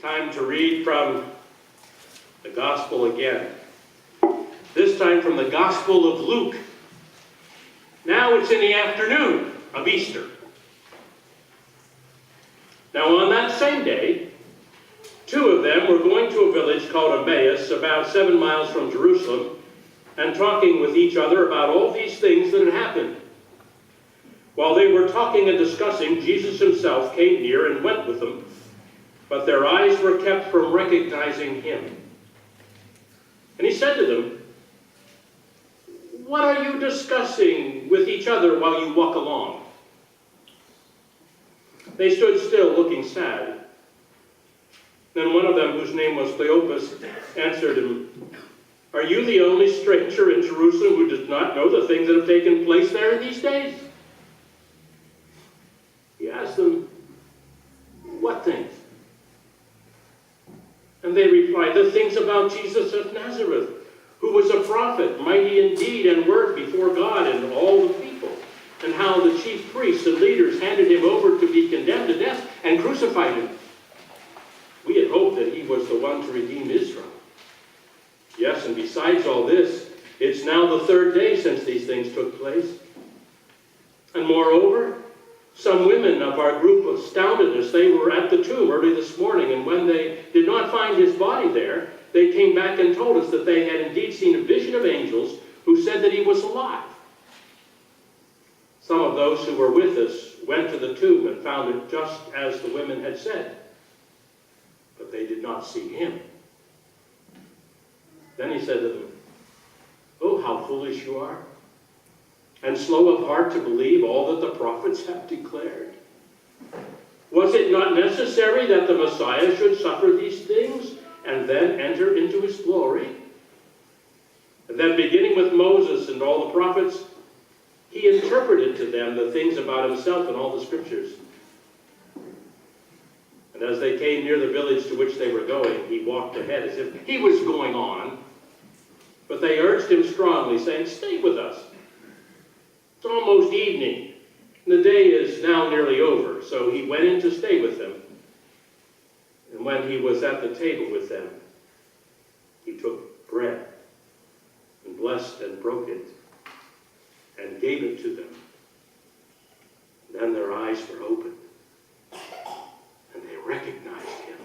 Time to read from the Gospel again. This time from the Gospel of Luke. Now it's in the afternoon of Easter. Now on that same day, two of them were going to a village called Emmaus, about 7 miles from Jerusalem, and talking with each other about all these things that had happened. While they were talking and discussing, Jesus himself came near and went with them, but their eyes were kept from recognizing him. And he said to them, "What are you discussing with each other while you walk along?" They stood still, looking sad. Then one of them, whose name was Cleopas, answered him, "Are you the only stranger in Jerusalem who does not know the things that have taken place there in these days?" He asked them, "What things?" And they replied, "The things about Jesus of Nazareth, who was a prophet, mighty in deed and word before God and all the people, and how the chief priests and leaders handed him over to be condemned to death and crucified him. We had hoped that he was the one to redeem Israel. Yes, and besides all this, it's now the third day since these things took place. And moreover, some women of our group astounded us. They were at the tomb early this morning, and when they did not find his body there, they came back and told us that they had indeed seen a vision of angels who said that he was alive. Some of those who were with us went to the tomb and found it just as the women had said, but they did not see him." Then he said to them, "Oh, how foolish you are, and slow of heart to believe all that the prophets have declared. Was it not necessary that the Messiah should suffer these things and then enter into his glory?" And then, beginning with Moses and all the prophets, he interpreted to them the things about himself in all the scriptures. And as they came near the village to which they were going, he walked ahead as if he was going on. But they urged him strongly, saying, "Stay with us. It's almost evening. The day is now nearly over." So he went in to stay with them. And when he was at the table with them, he took bread and blessed and broke it and gave it to them. Then their eyes were opened, and they recognized him.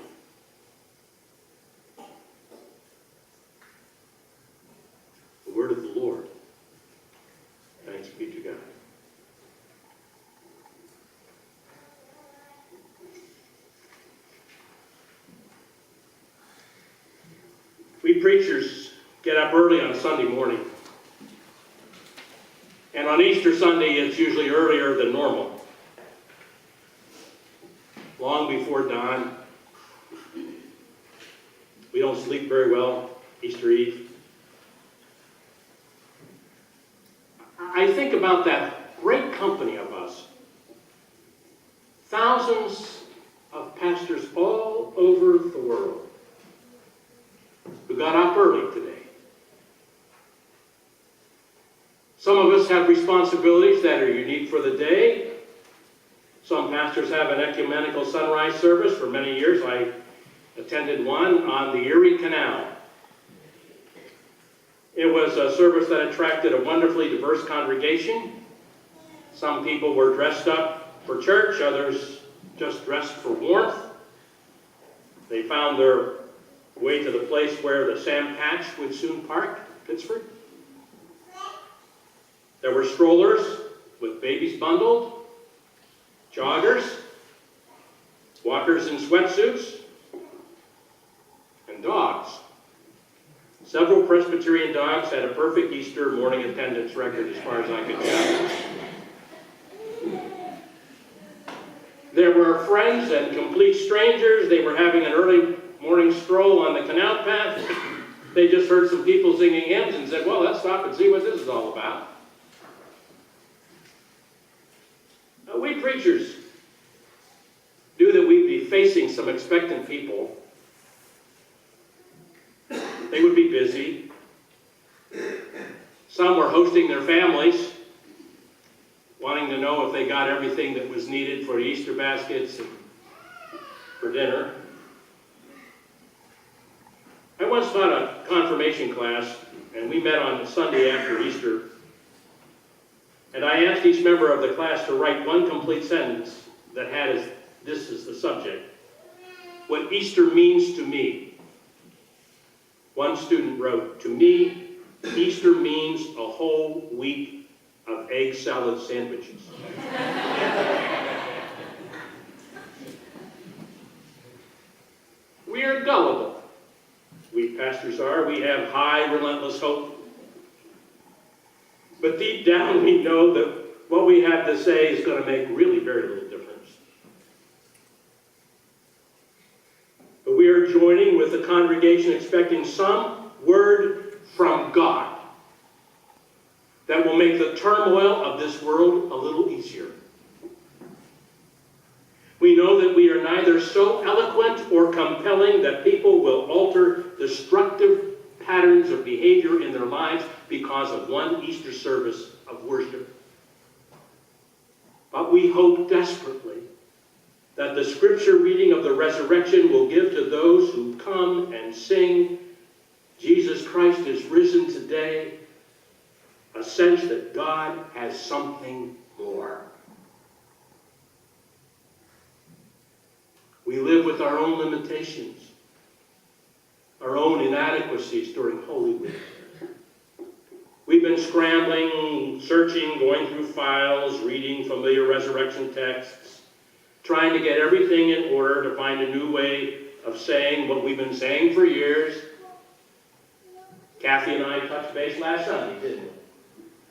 The word of the Lord. Thanks be to God. We preachers get up early on Sunday morning. And on Easter Sunday, it's usually earlier than normal. Long before dawn. We don't sleep very well Easter Eve. I think about that great company of us. Thousands of pastors all over the world who got up early today. Some of us have responsibilities that are unique for the day. Some pastors have an ecumenical sunrise service. For many years, I attended one on the Erie Canal. It was a service that attracted a wonderfully diverse congregation. Some people were dressed up for church, others just dressed for warmth. They found their way to the place where the Sam Patch would soon park, Pittsburgh. There were strollers with babies bundled, joggers, walkers in sweatsuits, and dogs. Several Presbyterian dogs had a perfect Easter morning attendance record as far as I could tell. There were friends and complete strangers. They were having an early morning stroll on the canal path. They just heard some people singing hymns and said, "Well, let's stop and see what this is all about." We preachers knew that we'd be facing some expectant people. They would be busy. Some were hosting their families, wanting to know if they got everything that was needed for the Easter baskets and for dinner. confirmation class, and we met on Sunday after Easter. And I asked each member of the class to write one complete sentence that had this as the subject: what Easter means to me. One student wrote, "To me, Easter means a whole week of egg salad sandwiches." We are gullible. We pastors are. We have high, relentless hope. But deep down, we know that what we have to say is going to make really very little difference. But we are joining with the congregation expecting some word from God that will make the turmoil of this world a little easier. We know that we are neither so eloquent or compelling that people will alter destructive patterns of behavior in their lives because of one Easter service of worship. But we hope desperately that the scripture reading of the resurrection will give to those who come and sing, "Jesus Christ is risen today," a sense that God has something more. We live with our own limitations, our own inadequacies during Holy Week. We've been scrambling, searching, going through files, reading familiar resurrection texts, trying to get everything in order to find a new way of saying what we've been saying for years. Kathy and I touched base last Sunday, didn't we?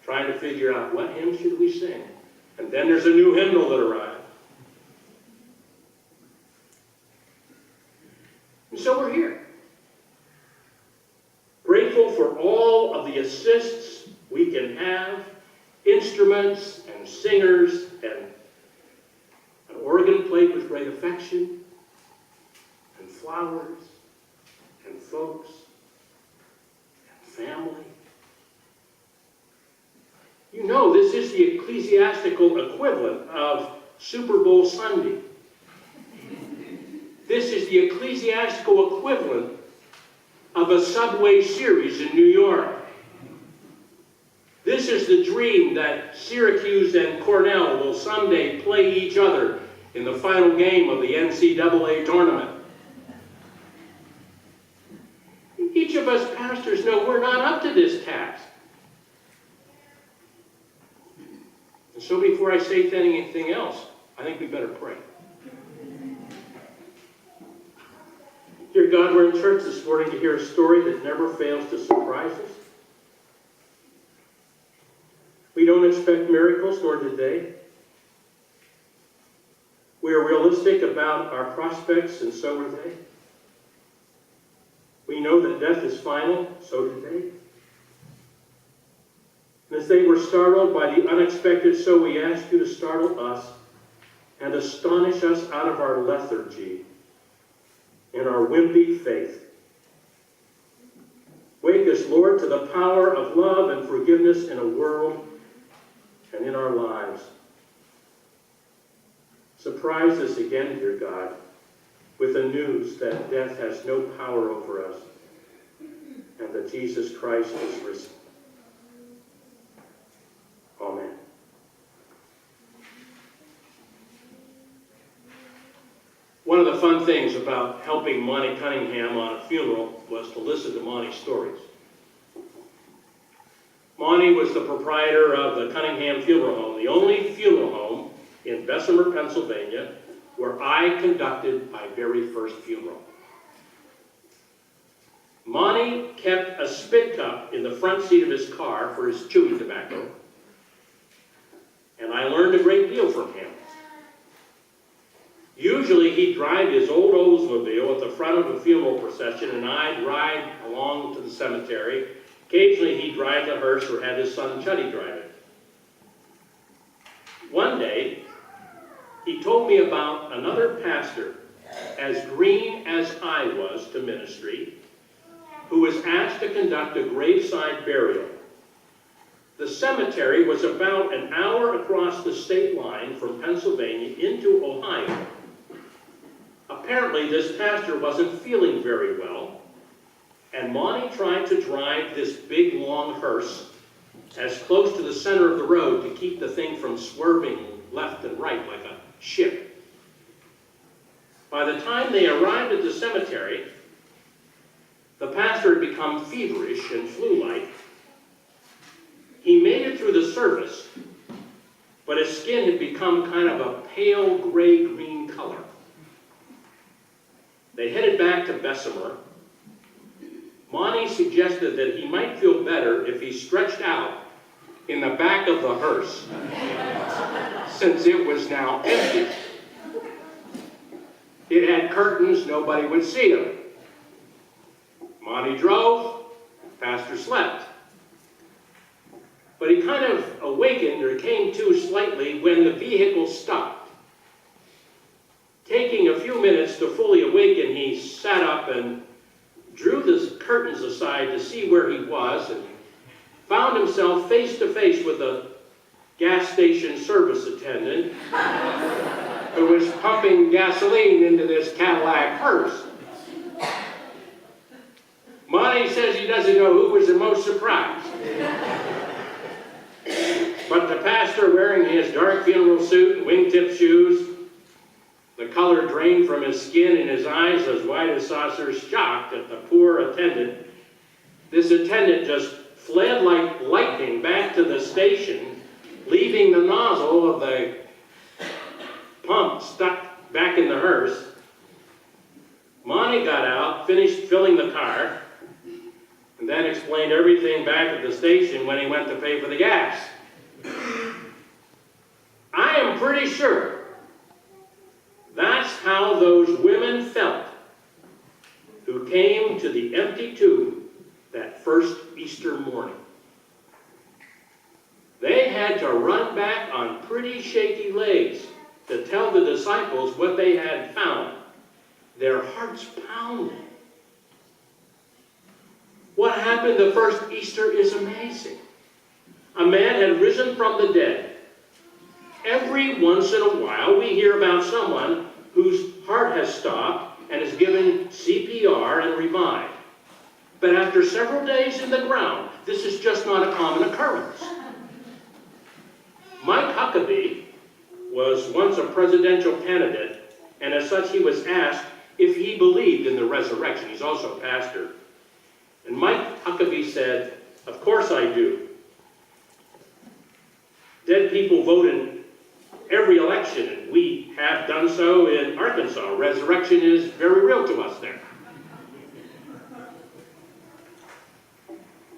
Trying to figure out what hymn should we sing. And then there's a new hymnal that arrived. And so we're here. Grateful for all of the assists we can have, instruments and singers and an organ played with great affection, and flowers and folks and family. You know, this is the ecclesiastical equivalent of Super Bowl Sunday. This is the ecclesiastical equivalent of a Subway series in New York. This is the dream that Syracuse and Cornell will someday play each other in the final game of the NCAA tournament. Each of us pastors know we're not up to this task. And so before I say anything else, I think we better pray. Dear God, we're in church this morning to hear a story that never fails to surprise us. We don't expect miracles, nor did they. We are realistic about our prospects, and so are they. We know that death is final, so did they. And as they were startled by the unexpected, so we ask you to startle us and astonish us out of our lethargy and our wimpy faith. Wake us, Lord, to the power of love and forgiveness in a world and in our lives. Surprise us again, dear God, with the news that death has no power over us and that Jesus Christ is risen. Amen. One of the fun things about helping Monty Cunningham on a funeral was to listen to Monty's stories. Monty was the proprietor of the Cunningham Funeral Home, the only funeral home in Bessemer, Pennsylvania, where I conducted my very first funeral. Monty kept a spit cup in the front seat of his car for his chewing tobacco, and I learned a great deal from him. Usually he'd drive his old Oldsmobile at the front of the funeral procession, and I'd ride along to the cemetery. Occasionally he'd drive the hearse or have his son Chuddy drive it. One day, he told me about another pastor, as green as I was to ministry, who was asked to conduct a graveside burial. The cemetery was about an hour across the state line from Pennsylvania into Ohio. Apparently, this pastor wasn't feeling very well, and Monty tried to drive this big, long hearse as close to the center of the road to keep the thing from swerving left and right like a ship. By the time they arrived at the cemetery, the pastor had become feverish and flu-like. He made it through the service, but his skin had become kind of a pale gray-green color. They headed back to Bessemer. Monty suggested that he might feel better if he stretched out in the back of the hearse, since it was now empty. It had curtains, nobody would see him. Monty drove, pastor slept. But he kind of awakened or came to slightly when the vehicle stopped. Taking a few minutes to fully awaken, he sat up and drew the curtains aside to see where he was, and found himself face to face with a gas station service attendant who was pumping gasoline into this Cadillac hearse. Monty says he doesn't know who was the most surprised. But the pastor, wearing his dark funeral suit and wingtip shoes, the color drained from his skin and his eyes as wide as saucers, shocked at the poor attendant. This attendant just fled like lightning back to the station, leaving the nozzle of the pump stuck back in the hearse. Monty got out, finished filling the car, and then explained everything back at the station when he went to pay for the gas. I am pretty sure that's how those women felt who came to the empty tomb that first Easter morning. They had to run back on pretty shaky legs to tell the disciples what they had found. Their hearts pounded. What happened the first Easter is amazing. A man had risen from the dead. Every once in a while, we hear about someone whose heart has stopped and is given CPR and revived. But after several days in the ground, this is just not a common occurrence. Mike Huckabee was once a presidential candidate, and as such he was asked if he believed in the resurrection. He's also a pastor. And Mike Huckabee said, "Of course I do. Dead people vote in every election, and we have done so in Arkansas. Resurrection is very real to us there."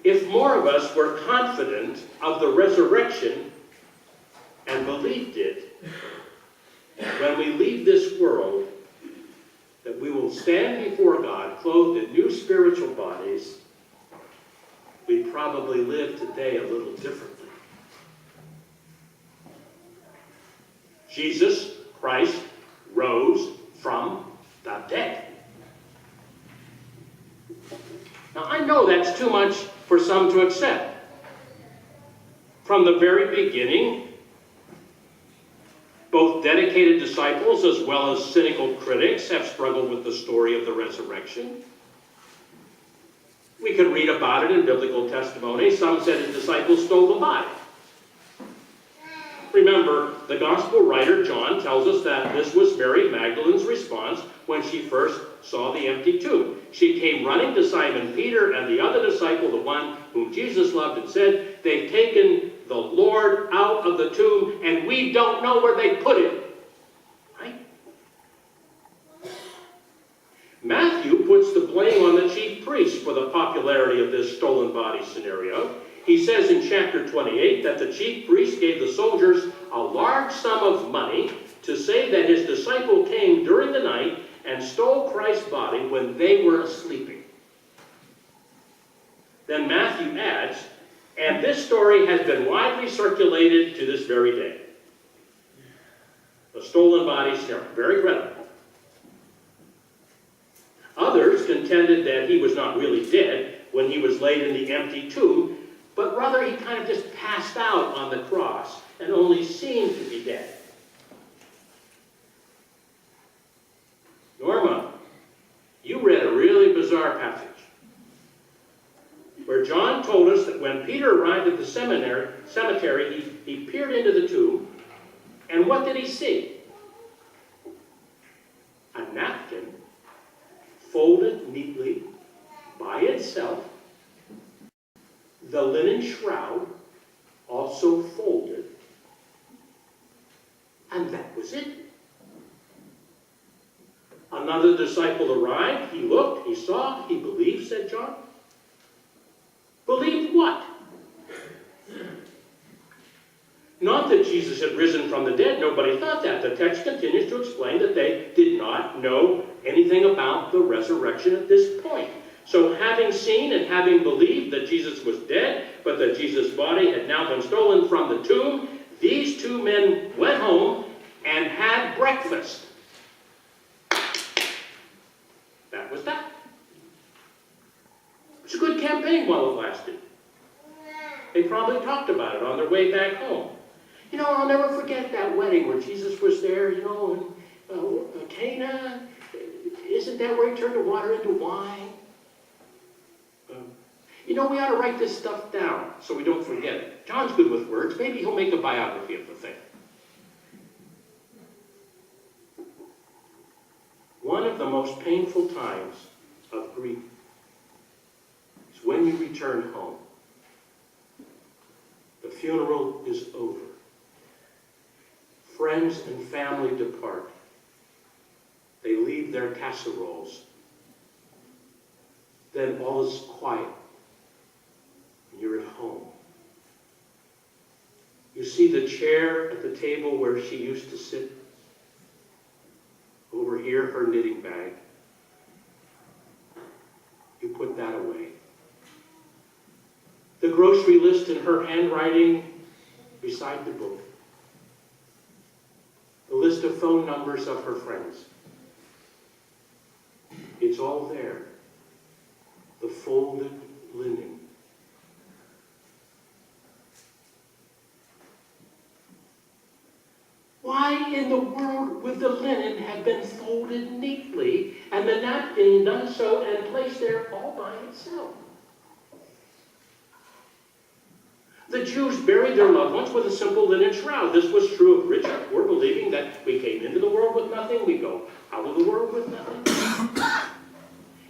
If more of us were confident of the resurrection and believed it, when we leave this world, that we will stand before God clothed in new spiritual bodies, we'd probably live today a little differently. Jesus Christ rose from the dead. Now, I know that's too much for some to accept. From the very beginning, both dedicated disciples as well as cynical critics have struggled with the story of the resurrection. We can read about it in biblical testimony. Some said his disciples stole the body. Remember, the gospel writer John tells us that this was Mary Magdalene's response when she first saw the empty tomb. She came running to Simon Peter and the other disciple, the one whom Jesus loved, and said, "They've taken the Lord out of the tomb, and we don't know where they put him." Right? Matthew puts the blame on the chief priests for the popularity of this stolen body scenario. He says in chapter 28 that the chief priest gave the soldiers a large sum of money to say that his disciple came during the night and stole Christ's body when they were sleeping. Then Matthew adds, and this story has been widely circulated to this very day. The stolen body scenario, very credible. Others contended that he was not really dead when he was laid in the empty tomb, but rather he kind of just passed out on the cross and only seemed to be dead. Norma, you read a really bizarre passage. John told us that when Peter arrived at the cemetery, he peered into the tomb, and what did he see? A napkin folded neatly by itself, the linen shroud also folded, and that was it. Another disciple arrived. He looked, he saw, he believed, said John. Believed what? Not that Jesus had risen from the dead. Nobody thought that. The text continues to explain that they did not know anything about the resurrection at this point. So having seen and having believed that Jesus was dead, but that Jesus' body had now been stolen from the tomb, these two men went home and had breakfast. That was that. It was a good campaign while it lasted. They probably talked about it on their way back home. You know, I'll never forget that wedding where Jesus was there, you know, in Cana. Isn't that where he turned the water into wine? You know, we ought to write this stuff down so we don't forget it. John's good with words. Maybe he'll make a biography of the thing. One of the most painful times of grief is when you return home. The funeral is over. Friends and family depart. They leave their casseroles. Then all is quiet. And you're at home. You see the chair at the table where she used to sit. Over here, her knitting bag. You put that away. The grocery list in her handwriting beside the book. The list of phone numbers of her friends. It's all there. The folded linen. Why in the world would the linen have been folded neatly and the napkin done so and placed there all by itself? The Jews buried their loved ones with a simple linen shroud. This was true of rich and poor, believing that we came into the world with nothing, we go out of the world with nothing.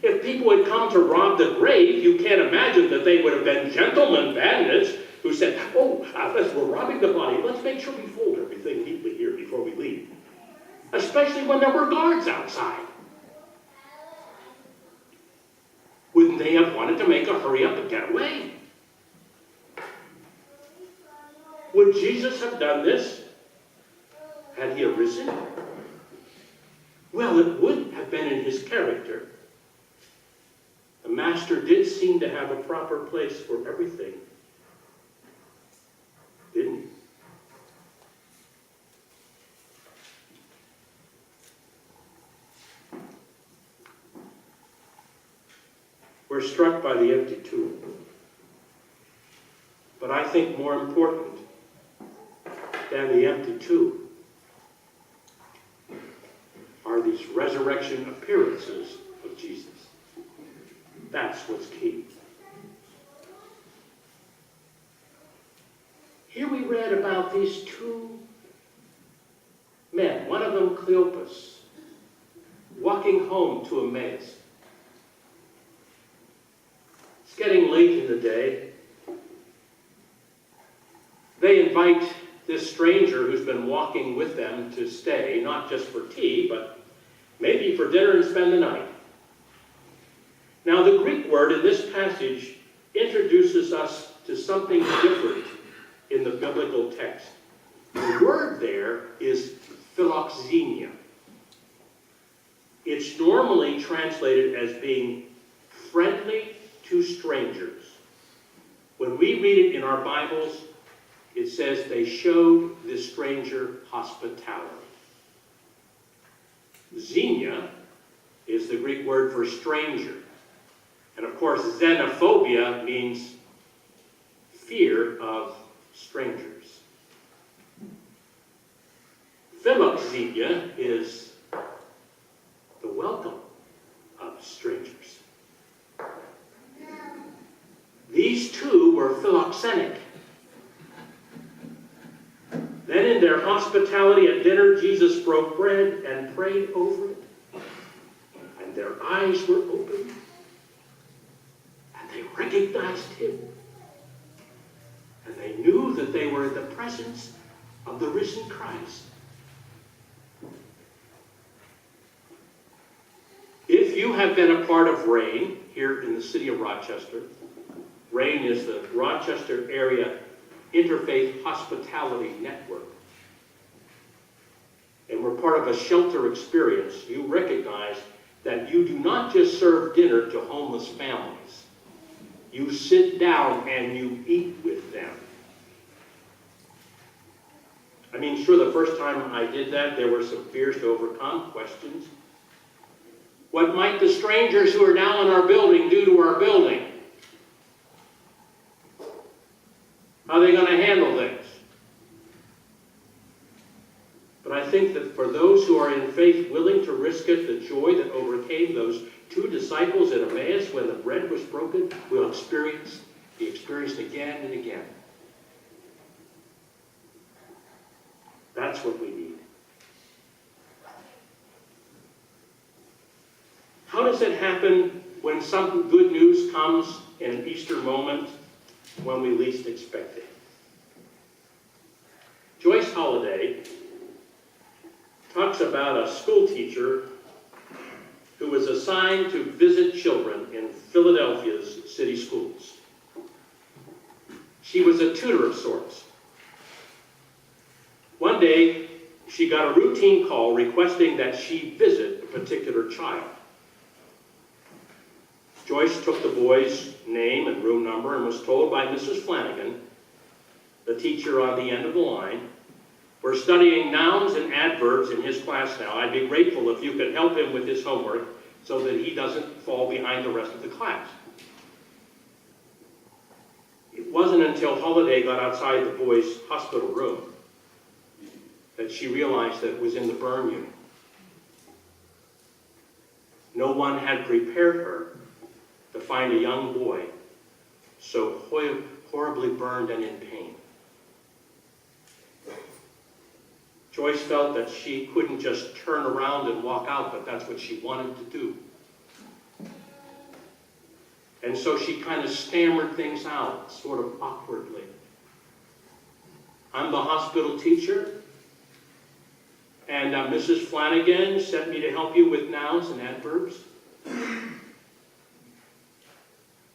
If people had come to rob the grave, you can't imagine that they would have been gentlemen bandits who said, as we're robbing the body, let's make sure we fold everything neatly here before we leave. Especially when there were guards outside. Wouldn't they have wanted to make a hurry up and get away? Would Jesus have done this had he arisen? Well, it would have been in his character. The master did seem to have a proper place for everything. Didn't he? We're struck by the empty tomb. But I think more important than the empty tomb are these resurrection appearances of Jesus. That's what's key. Here we read about these two men, one of them Cleopas, walking home to Emmaus. It's getting late in the day. They invite this stranger who's been walking with them to stay, not just for tea, but maybe for dinner and spend the night. Now, the Greek word in this passage introduces us to something different in the biblical text. The word there is Philoxenia. It's normally translated as being friendly to strangers. When we read it in our Bibles, it says they showed the stranger hospitality. Xenia is the Greek word for stranger. And of course, xenophobia means fear of strangers. Philoxenia is the welcome of strangers. These two were philoxenic. Then in their hospitality at dinner, Jesus broke bread and prayed over it. And their eyes were opened, and they recognized him. And they knew that they were in the presence of the risen Christ. If you have been a part of RAIN here in the city of Rochester, RAIN is the Rochester Area Interfaith Hospitality Network, and we're part of a shelter experience, you recognize that you do not just serve dinner to homeless families. You sit down and you eat with them. I mean, sure, the first time I did that, there were some fears to overcome, questions. What might the strangers who are now in our building do to our building? How are they going to handle things? But I think that for those who are in faith willing to risk it, the joy that overcame those two disciples at Emmaus when the bread was broken will be experienced again and again. That's what we need. How does it happen when some good news comes in an Easter moment when we least expect it? Joyce Holliday talks about a school teacher who was assigned to visit children in Philadelphia's city schools. She was a tutor of sorts. One day, she got a routine call requesting that she visit a particular child. Joyce took the boy's name and room number and was told by Mrs. Flanagan, the teacher on the end of the line, "We're studying nouns and adverbs in his class now. I'd be grateful if you could help him with his homework so that he doesn't fall behind the rest of the class." It wasn't until Holiday got outside the boy's hospital room that she realized that it was in the burn unit. No one had prepared her to find a young boy so horribly burned and in pain. Joyce felt that she couldn't just turn around and walk out, but that's what she wanted to do. And so she kind of stammered things out, sort of awkwardly. "I'm the hospital teacher, and Mrs. Flanagan sent me to help you with nouns and adverbs."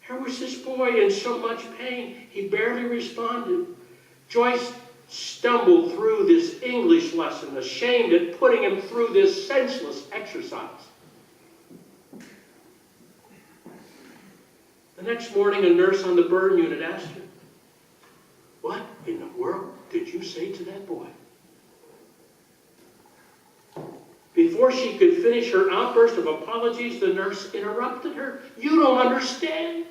Here was this boy in so much pain, he barely responded. Joyce stumbled through this English lesson, ashamed at putting him through this senseless exercise. The next morning, a nurse on the burn unit asked her, "What in the world did you say to that boy?" Before she could finish her outburst of apologies, the nurse interrupted her. "You don't understand.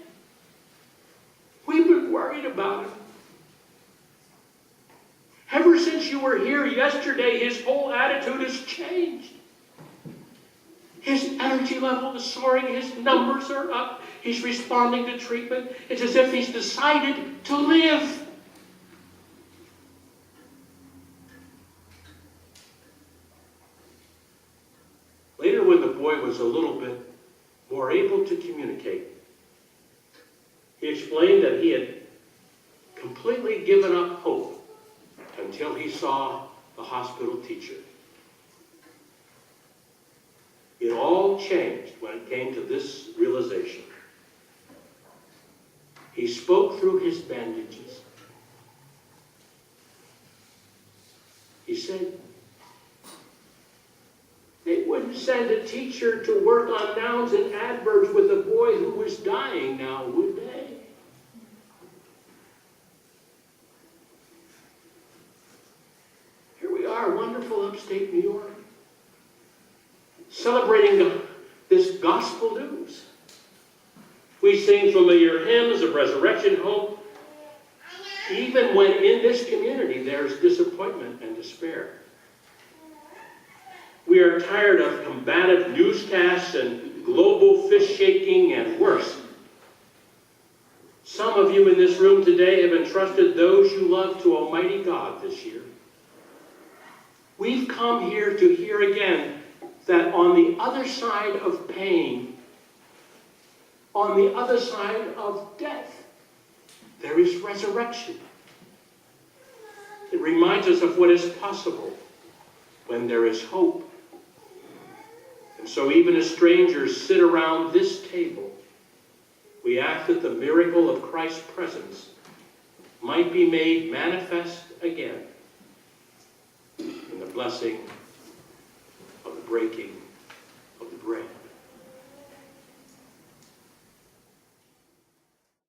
We've been worried about him. Ever since you were here yesterday, his whole attitude has changed. His energy level is soaring, his numbers are up, he's responding to treatment. It's as if he's decided to live." Later, when the boy was a little bit more able to communicate, he explained that he had completely given up hope until he saw the hospital teacher. It all changed when it came to this realization. He spoke through his bandages. He said, "They wouldn't send a teacher to work on nouns and adverbs with a boy who was dying now, would they?" Here we are, wonderful upstate New York, celebrating this gospel news. We sing familiar hymns of resurrection hope, even when in this community there's disappointment and despair. We are tired of combative newscasts and global fish shaking and worse. Some of you in this room today have entrusted those you love to Almighty God this year. We've come here to hear again that on the other side of pain, on the other side of death, there is resurrection. It reminds us of what is possible when there is hope. And so even as strangers sit around this table, we ask that the miracle of Christ's presence might be made manifest again in the blessing of the breaking of the bread.